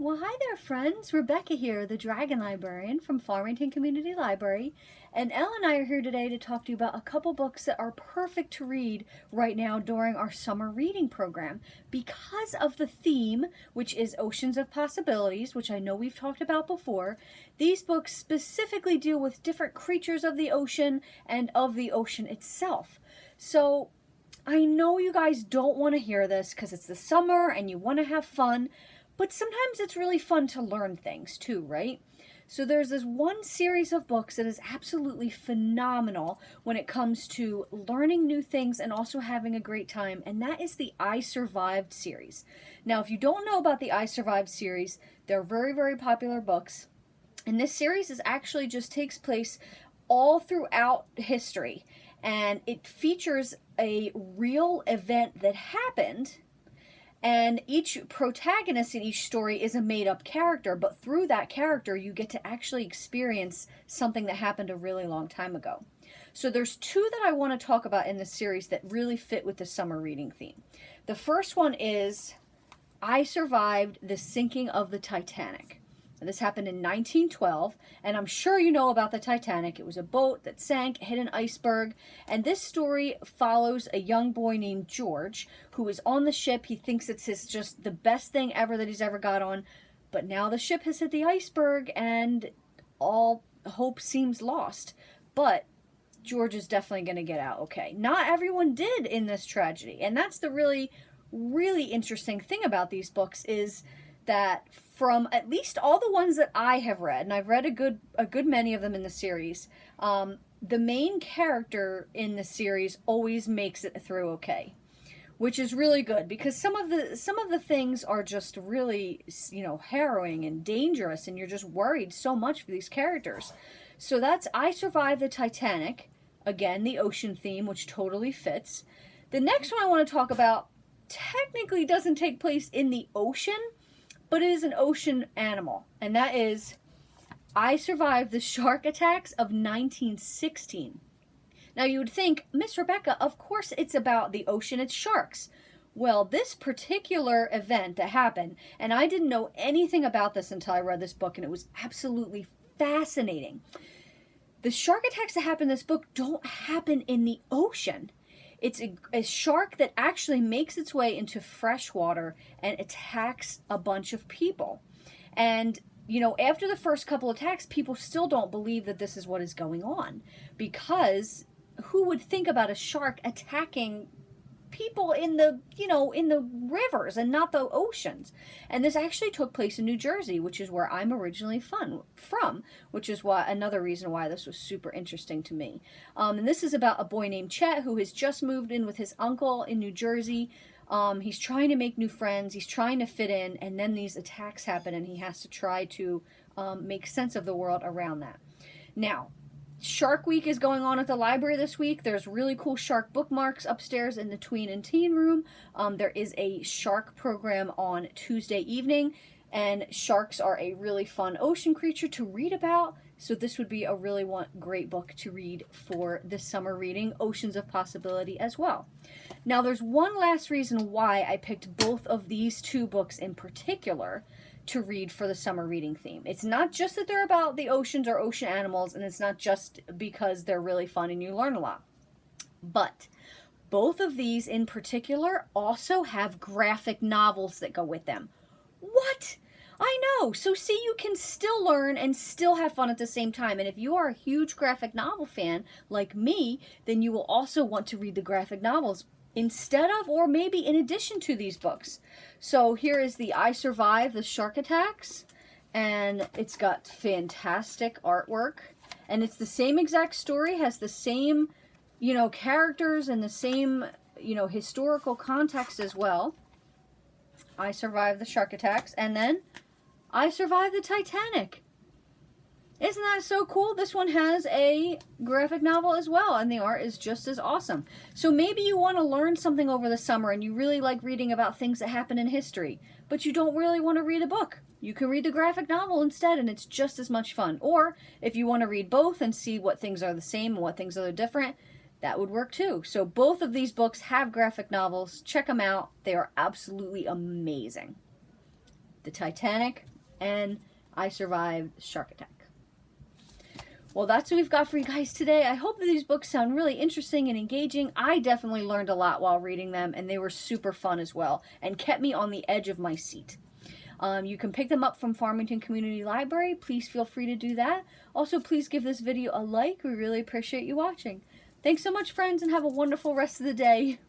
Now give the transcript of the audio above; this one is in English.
Well, hi there, friends. Rebecca here, the Dragon Librarian from Farmington Community Library. And Elle and I are here today to talk to you about a couple books that are perfect to read right now during our summer reading program because of the theme, which is Oceans of Possibilities, which I know we've talked about before. These books specifically deal with different creatures of the ocean and of the ocean itself. So I know you guys don't want to hear this because it's the summer and you want to have fun, but sometimes it's really fun to learn things too, right? So there's this one series of books that is absolutely phenomenal when it comes to learning new things and also having a great time, and that is the I Survived series. Now, if you don't know about the I Survived series, they're very, very popular books, and this series actually just takes place all throughout history, and it features a real event that happened, and each protagonist in each story is a made-up character, but through that character you get to actually experience something that happened a really long time ago. So there's two that I want to talk about in this series that really fit with the summer reading theme. The first one is I Survived the Sinking of the Titanic. This happened in 1912, and I'm sure you know about the Titanic. It was a boat that sank, hit an iceberg, and this story follows a young boy named George who is on the ship. He thinks it's just the best thing ever that he's ever got on, but now the ship has hit the iceberg and all hope seems lost. But George is definitely going to get out okay. Not everyone did in this tragedy, and that's the really, really interesting thing about these books is that from at least all the ones that I have read, and I've read a good many of them in the series, the main character in the series always makes it through okay, which is really good because some of the things are just really, harrowing and dangerous, and you're just worried so much for these characters. So that's I Survived the Titanic, again the ocean theme, which totally fits. The next one I want to talk about technically doesn't take place in the ocean, but it is an ocean animal, and that is I Survived the Shark Attacks of 1916. Now you would think, Miss Rebecca, of course it's about the ocean, it's sharks. Well, this particular event that happened, and I didn't know anything about this until I read this book, and it was absolutely fascinating. The shark attacks that happen in this book don't happen in the ocean. It's a shark that actually makes its way into fresh water and attacks a bunch of people. And, after the first couple attacks, people still don't believe that this is what is going on. Because who would think about a shark attacking people in the rivers and not the oceans? And this actually took place in New Jersey, which is where I'm originally from, which is why another reason why this was super interesting to me. And this is about a boy named Chet who has just moved in with his uncle in New Jersey. He's trying to make new friends, he's trying to fit in, and then these attacks happen and he has to try to make sense of the world around that. Now, Shark Week is going on at the library this week. There's really cool shark bookmarks upstairs in the tween and teen room. There is a shark program on Tuesday evening, and sharks are a really fun ocean creature to read about. So this would be a really great book to read for this summer reading, Oceans of Possibility as well. Now there's one last reason why I picked both of these two books in particular to read for the summer reading theme. It's not just that they're about the oceans or ocean animals, and it's not just because they're really fun and you learn a lot. But both of these in particular also have graphic novels that go with them. What? I know. So see, you can still learn and still have fun at the same time. And if you are a huge graphic novel fan like me, then you will also want to read the graphic novels instead of, or maybe in addition to, these books. So here is the I Survived the Shark Attacks, and it's got fantastic artwork, and it's the same exact story, has the same, characters and the same, historical context as well. I Survived the Shark Attacks, and then I Survived the Titanic. Isn't that so cool? This one has a graphic novel as well, and the art is just as awesome. So maybe you want to learn something over the summer and you really like reading about things that happen in history, but you don't really want to read a book. You can read the graphic novel instead, and it's just as much fun. Or if you want to read both and see what things are the same and what things are different, that would work too. So both of these books have graphic novels. Check them out. They are absolutely amazing. The Titanic and I survived shark attack. Well, that's what we've got for you guys today. I hope that these books sound really interesting and engaging. I definitely learned a lot while reading them, and they were super fun as well and kept me on the edge of my seat. You can pick them up from Farmington Community Library. Please feel free to do that. Also, please give this video a like. We really appreciate you watching. Thanks so much, friends, and have a wonderful rest of the day.